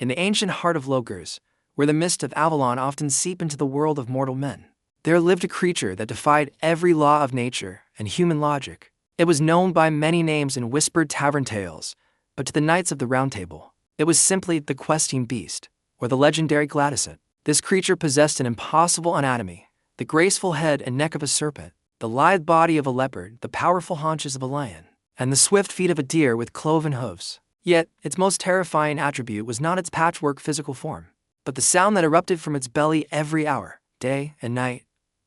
in the ancient heart of Logres, where the mist of Avalon often seep into the world of mortal men, there lived a creature that defied every law of nature and human logic. It was known by many names in whispered tavern tales, but to the Knights of the Round Table, it was simply the questing beast, or the legendary Gladysant. This creature possessed an impossible anatomy, the graceful head and neck of a serpent, the lithe body of a leopard, the powerful haunches of a lion, and the swift feet of a deer with cloven hooves. Yet, its most terrifying attribute was not its patchwork physical form, but the sound that erupted from its belly every hour, day and night,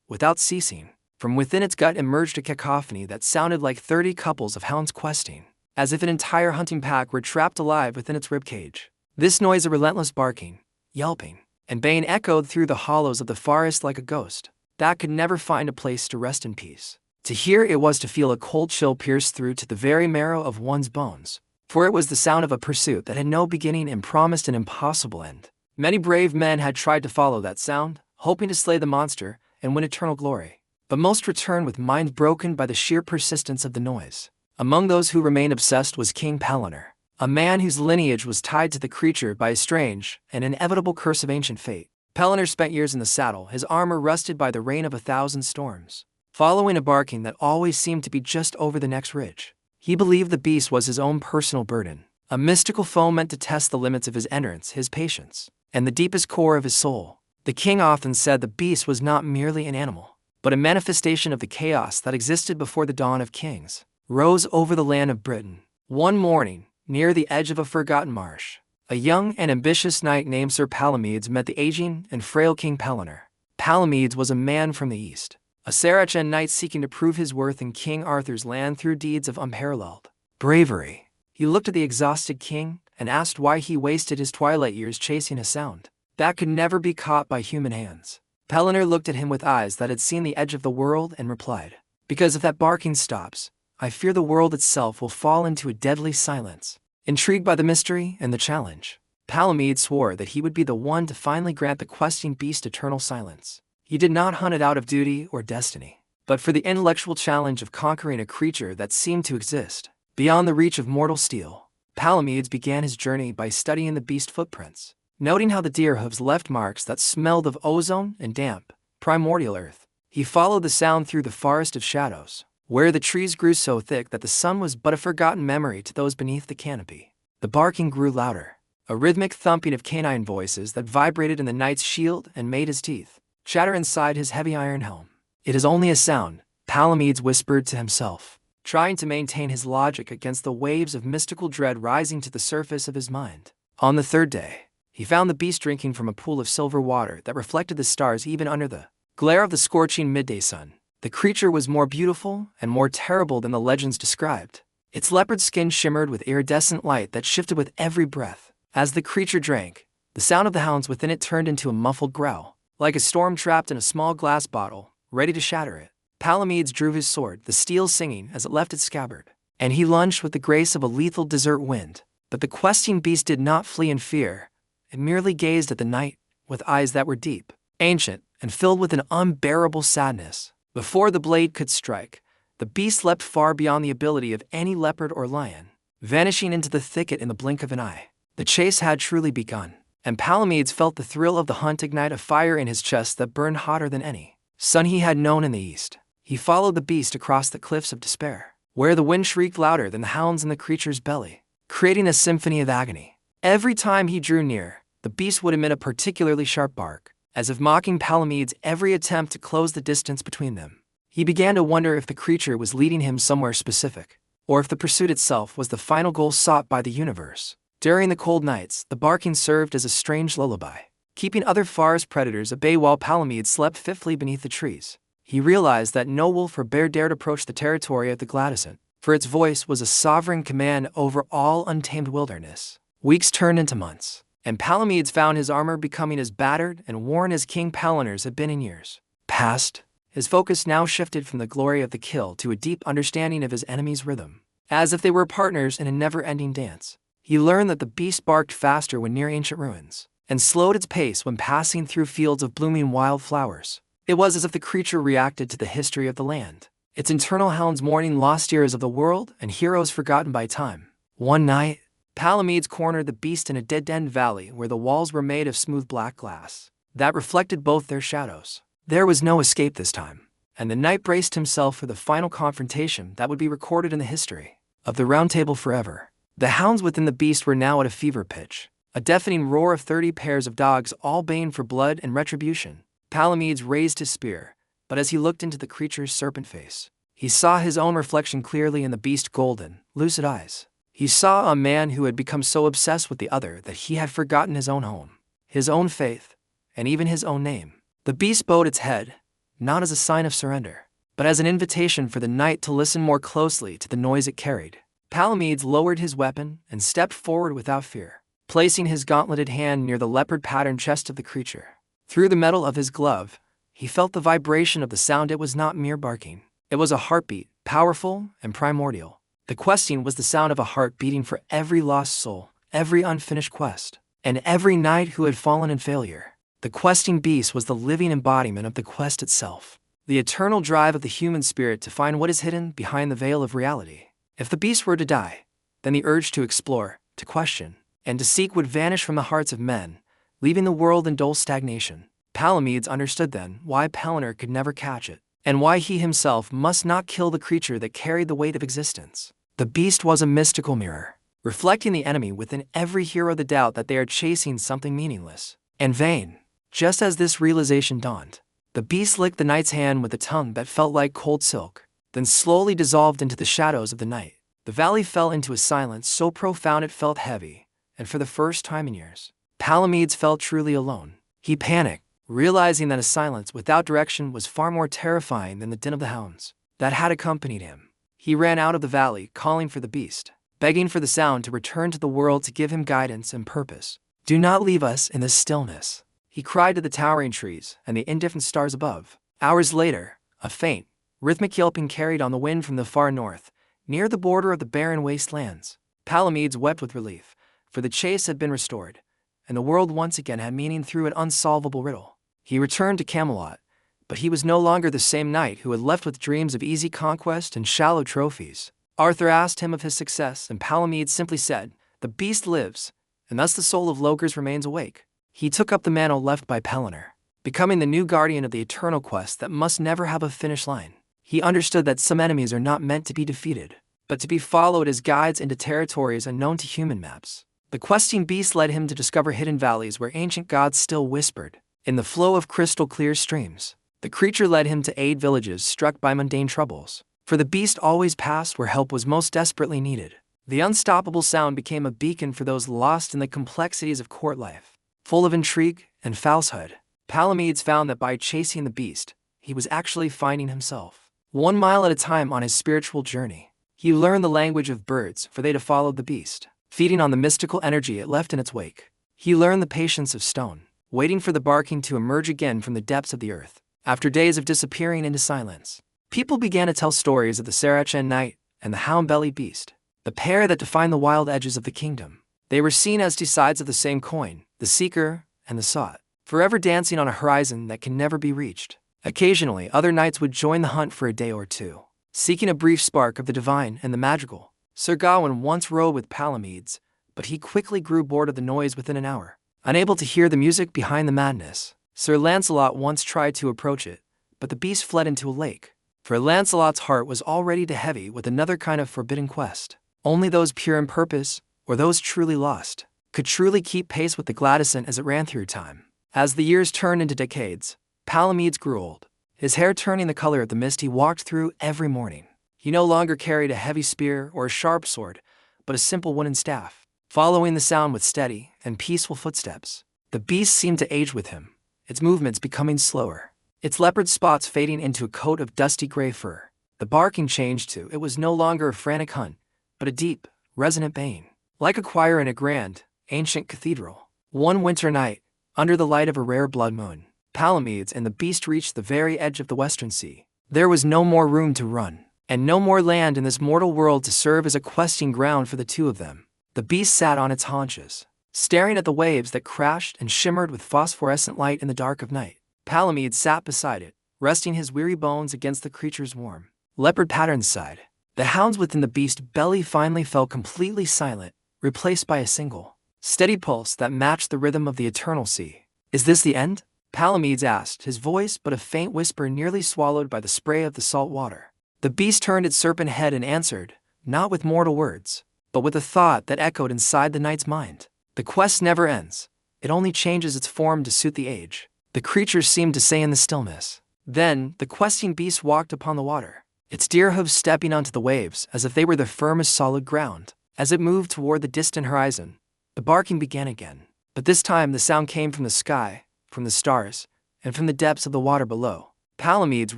without ceasing. From within its gut emerged a cacophony that sounded like 30 couples of hounds questing, as if an entire hunting pack were trapped alive within its ribcage. This noise, a relentless barking, yelping, and baying, echoed through the hollows of the forest like a ghost that could never find a place to rest in peace. To hear it was to feel a cold chill pierce through to the very marrow of one's bones, for it was the sound of a pursuit that had no beginning and promised an impossible end. Many brave men had tried to follow that sound, hoping to slay the monster and win eternal glory, but most returned with minds broken by the sheer persistence of the noise. Among those who remained obsessed was King Pellinor, a man whose lineage was tied to the creature by a strange and inevitable curse of ancient fate. Pellinor spent years in the saddle, his armor rusted by the rain of 1,000 storms, following a barking that always seemed to be just over the next ridge. He believed the beast was his own personal burden, a mystical foe meant to test the limits of his endurance, his patience, and the deepest core of his soul. The king often said the beast was not merely an animal, but a manifestation of the chaos that existed before the dawn of kings, rose over the land of Britain. One morning, near the edge of a forgotten marsh, a young and ambitious knight named Sir Palamedes met the aging and frail King Pellinor. Palamedes was a man from the east, a Saracen knight seeking to prove his worth in King Arthur's land through deeds of unparalleled bravery. He looked at the exhausted king and asked why he wasted his twilight years chasing a sound that could never be caught by human hands. Pellinor looked at him with eyes that had seen the edge of the world and replied, "Because if that barking stops, I fear the world itself will fall into a deadly silence." Intrigued by the mystery and the challenge, Palamedes swore that he would be the one to finally grant the questing beast eternal silence. He did not hunt it out of duty or destiny, but for the intellectual challenge of conquering a creature that seemed to exist beyond the reach of mortal steel. Palamedes began his journey by studying the beast's footprints, noting how the deer hooves left marks that smelled of ozone and damp, primordial earth. He followed the sound through the forest of shadows, where the trees grew so thick that the sun was but a forgotten memory to those beneath the canopy. The barking grew louder, a rhythmic thumping of canine voices that vibrated in the knight's shield and made his teeth chatter inside his heavy iron helm. "It is only a sound," Palamedes whispered to himself, trying to maintain his logic against the waves of mystical dread rising to the surface of his mind. On the third day, he found the beast drinking from a pool of silver water that reflected the stars even under the glare of the scorching midday sun. The creature was more beautiful and more terrible than the legends described. Its leopard skin shimmered with iridescent light that shifted with every breath. As the creature drank, the sound of the hounds within it turned into a muffled growl, like a storm trapped in a small glass bottle, ready to shatter it. Palamedes drew his sword, the steel singing as it left its scabbard, and he lunged with the grace of a lethal desert wind. But the questing beast did not flee in fear. It merely gazed at the knight with eyes that were deep, ancient, and filled with an unbearable sadness. Before the blade could strike, the beast leapt far beyond the ability of any leopard or lion, vanishing into the thicket in the blink of an eye. The chase had truly begun, and Palamedes felt the thrill of the hunt ignite a fire in his chest that burned hotter than any sun he had known in the east. He followed the beast across the cliffs of despair, where the wind shrieked louder than the hounds in the creature's belly, creating a symphony of agony. Every time he drew near, the beast would emit a particularly sharp bark, as if mocking Palamedes' every attempt to close the distance between them. He began to wonder if the creature was leading him somewhere specific, or if the pursuit itself was the final goal sought by the universe. During the cold nights, the barking served as a strange lullaby, keeping other forest predators at bay while Palamedes slept fitfully beneath the trees. He realized that no wolf or bear dared approach the territory of the Gladysant, for its voice was a sovereign command over all untamed wilderness. Weeks turned into months, and Palamedes found his armor becoming as battered and worn as King Pellinor's had been in years past. His focus now shifted from the glory of the kill to a deep understanding of his enemy's rhythm, as if they were partners in a never-ending dance. He learned that the beast barked faster when near ancient ruins, and slowed its pace when passing through fields of blooming wildflowers. It was as if the creature reacted to the history of the land, its internal hounds mourning lost years of the world and heroes forgotten by time. One night, Palamedes cornered the beast in a dead-end valley where the walls were made of smooth black glass that reflected both their shadows. There was no escape this time, and the knight braced himself for the final confrontation that would be recorded in the history of the Round Table forever. The hounds within the beast were now at a fever pitch, a deafening roar of 30 pairs of dogs all baying for blood and retribution. Palamedes raised his spear, but as he looked into the creature's serpent face, he saw his own reflection clearly in the beast's golden, lucid eyes. He saw a man who had become so obsessed with the other that he had forgotten his own home, his own faith, and even his own name. The beast bowed its head, not as a sign of surrender, but as an invitation for the knight to listen more closely to the noise it carried. Palamedes lowered his weapon and stepped forward without fear, placing his gauntleted hand near the leopard-patterned chest of the creature. Through the metal of his glove, he felt the vibration of the sound. It was not mere barking. It was a heartbeat, powerful and primordial. The questing was the sound of a heart beating for every lost soul, every unfinished quest, and every knight who had fallen in failure. The questing beast was the living embodiment of the quest itself, the eternal drive of the human spirit to find what is hidden behind the veil of reality. If the beast were to die, then the urge to explore, to question, and to seek would vanish from the hearts of men, leaving the world in dull stagnation. Palamedes understood then why Pellinor could never catch it, and why he himself must not kill the creature that carried the weight of existence. The beast was a mystical mirror, reflecting the enemy within every hero, the doubt that they are chasing something meaningless and vain. Just as this realization dawned, the beast licked the knight's hand with a tongue that felt like cold silk, then slowly dissolved into the shadows of the night. The valley fell into a silence so profound it felt heavy, and for the first time in years, Palamedes felt truly alone. He panicked, realizing that a silence without direction was far more terrifying than the din of the hounds that had accompanied him. He ran out of the valley, calling for the beast, begging for the sound to return to the world to give him guidance and purpose. "Do not leave us in this stillness," he cried to the towering trees and the indifferent stars above. Hours later, a faint, rhythmic yelping carried on the wind from the far north, near the border of the barren wastelands. Palamedes wept with relief, for the chase had been restored, and the world once again had meaning through an unsolvable riddle. He returned to Camelot, but he was no longer the same knight who had left with dreams of easy conquest and shallow trophies. Arthur asked him of his success, and Palamedes simply said, "The beast lives, and thus the soul of Logres remains awake." He took up the mantle left by Pellinor, becoming the new guardian of the eternal quest that must never have a finish line. He understood that some enemies are not meant to be defeated, but to be followed as guides into territories unknown to human maps. The questing beast led him to discover hidden valleys where ancient gods still whispered, in the flow of crystal-clear streams. The creature led him to aid villages struck by mundane troubles, for the beast always passed where help was most desperately needed. The unstoppable sound became a beacon for those lost in the complexities of court life, full of intrigue and falsehood. Palamedes found that by chasing the beast, he was actually finding himself. 1 mile at a time on his spiritual journey, he learned the language of birds, for they too followed the beast, feeding on the mystical energy it left in its wake. He learned the patience of stone, waiting for the barking to emerge again from the depths of the earth. After days of disappearing into silence, people began to tell stories of the Saracen knight and the hound-bellied beast, the pair that defined the wild edges of the kingdom. They were seen as two sides of the same coin, the seeker and the sought, forever dancing on a horizon that can never be reached. Occasionally, other knights would join the hunt for a day or two, seeking a brief spark of the divine and the magical. Sir Gawain once rode with Palamedes, but he quickly grew bored of the noise within an hour. Unable to hear the music behind the madness, Sir Lancelot once tried to approach it, but the beast fled into a lake. For Lancelot's heart was already too heavy with another kind of forbidden quest. Only those pure in purpose, or those truly lost, could truly keep pace with the Gladysant as it ran through time. As the years turned into decades, Palamedes grew old, his hair turning the color of the mist he walked through every morning. He no longer carried a heavy spear or a sharp sword, but a simple wooden staff, following the sound with steady and peaceful footsteps. The beast seemed to age with him, its movements becoming slower, its leopard spots fading into a coat of dusty gray fur. The barking changed too. It was no longer a frantic hunt, but a deep, resonant baying, like a choir in a grand, ancient cathedral. One winter night, under the light of a rare blood moon, Palamedes and the beast reached the very edge of the western sea. There was no more room to run, and no more land in this mortal world to serve as a questing ground for the two of them. The beast sat on its haunches, staring at the waves that crashed and shimmered with phosphorescent light in the dark of night. Palamedes sat beside it, resting his weary bones against the creature's warm, leopard-patterned side. The hounds within the beast's belly finally fell completely silent, replaced by a single, steady pulse that matched the rhythm of the eternal sea. "Is this the end?" Palamedes asked, his voice but a faint whisper nearly swallowed by the spray of the salt water. The beast turned its serpent head and answered, not with mortal words, but with a thought that echoed inside the knight's mind. "The quest never ends. It only changes its form to suit the age," the creature seemed to say in the stillness. Then, the questing beast walked upon the water, its deer hooves stepping onto the waves as if they were the firmest solid ground. As it moved toward the distant horizon, the barking began again. But this time the sound came from the sky, from the stars, and from the depths of the water below. Palamedes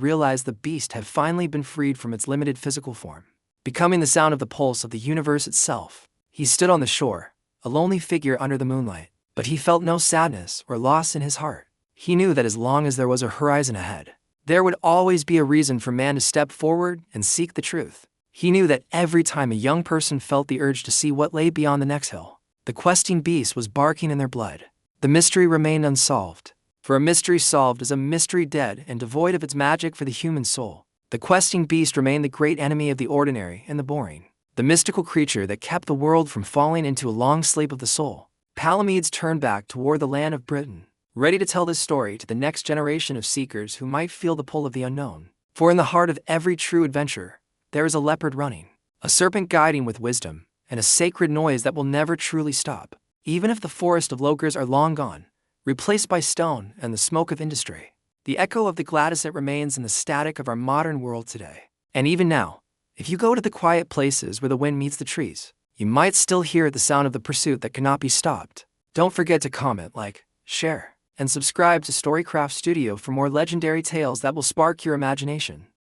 realized the beast had finally been freed from its limited physical form, becoming the sound of the pulse of the universe itself. He stood on the shore, a lonely figure under the moonlight, but he felt no sadness or loss in his heart. He knew that as long as there was a horizon ahead, there would always be a reason for man to step forward and seek the truth. He knew that every time a young person felt the urge to see what lay beyond the next hill, the questing beast was barking in their blood. The mystery remained unsolved, for a mystery solved is a mystery dead and devoid of its magic for the human soul. The questing beast remained the great enemy of the ordinary and the boring, the mystical creature that kept the world from falling into a long sleep of the soul. Palamedes turned back toward the land of Britain, ready to tell this story to the next generation of seekers who might feel the pull of the unknown. For in the heart of every true adventurer, there is a leopard running, a serpent guiding with wisdom, and a sacred noise that will never truly stop. Even if the forest of Logres are long gone, replaced by stone and the smoke of industry, the echo of the Gladysnet remains in the static of our modern world today. And even now, if you go to the quiet places where the wind meets the trees, you might still hear the sound of the pursuit that cannot be stopped. Don't forget to comment, like, share, and subscribe to Storycraft Studio for more legendary tales that will spark your imagination.